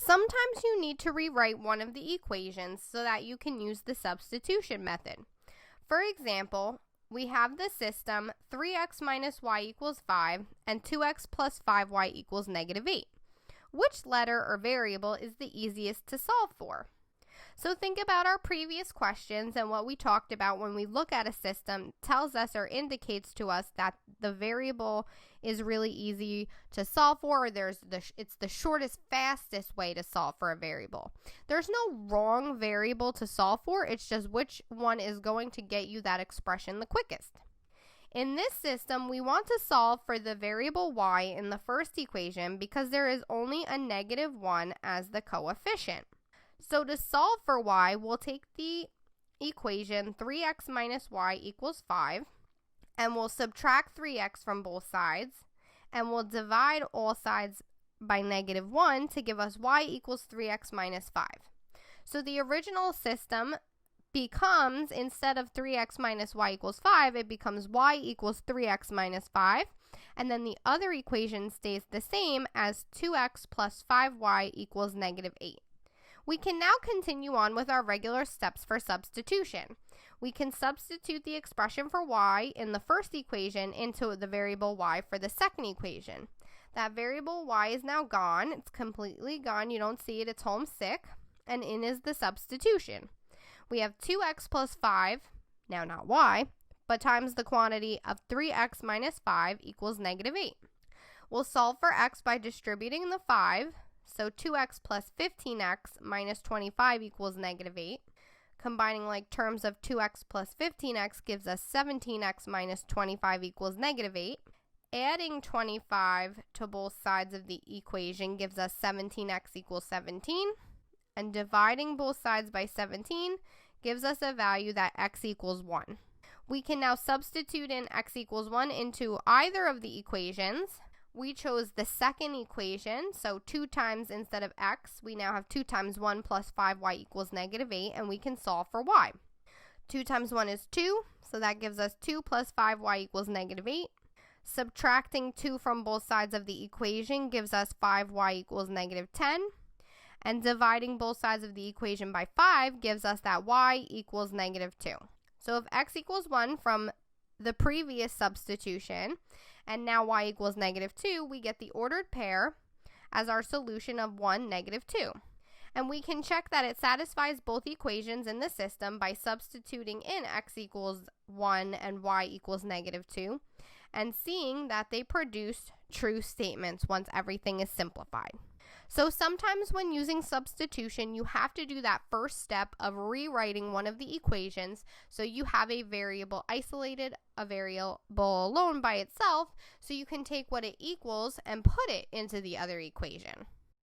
Sometimes you need to rewrite one of the equations so that you can use the substitution method. For example, we have the system 3x minus y equals 5 and 2x plus 5y equals negative 8. Which letter or variable is the easiest to solve for? So think about our previous questions, and what we talked about when we look at a system tells us or indicates to us that the variable is really easy to solve for, or it's the shortest, fastest way to solve for a variable. There's no wrong variable to solve for, it's just which one is going to get you that expression the quickest. In this system, we want to solve for the variable y in the first equation because there is only a negative 1 as the coefficient. So to solve for y, we'll take the equation 3x minus y equals 5, and we'll subtract 3x from both sides, and we'll divide all sides by negative 1 to give us y equals 3x minus 5. So the original system becomes, instead of 3x minus y equals 5, it becomes y equals 3x minus 5, and then the other equation stays the same as 2x plus 5y equals negative 8. We can now continue on with our regular steps for substitution. We can substitute the expression for y in the first equation into the variable y for the second equation. That variable y is now gone. It's completely gone. You don't see it. It's home sick. And in is the substitution. We have 2x plus 5, now not y, but times the quantity of 3x minus 5 equals negative 8. We'll solve for x by distributing the 5. So 2x plus 15x minus 25 equals negative 8. Combining like terms of 2x plus 15x gives us 17x minus 25 equals negative 8. Adding 25 to both sides of the equation gives us 17x equals 17. And dividing both sides by 17 gives us a value that x equals 1. We can now substitute in x equals 1 into either of the equations. We chose the second equation, so 2 times instead of x, we now have 2 times 1 plus 5y equals negative 8, and we can solve for y. 2 times 1 is 2, so that gives us 2 plus 5y equals negative 8. Subtracting 2 from both sides of the equation gives us 5y equals negative 10. And dividing both sides of the equation by 5 gives us that y equals negative 2. So if x equals 1 from the previous substitution, and now y equals negative 2, we get the ordered pair as our solution of 1, negative 2. And we can check that it satisfies both equations in the system by substituting in x equals 1 and y equals negative 2, and seeing that they produce true statements once everything is simplified. So sometimes when using substitution, you have to do that first step of rewriting one of the equations so you have a variable isolated, a variable alone by itself, so you can take what it equals and put it into the other equation.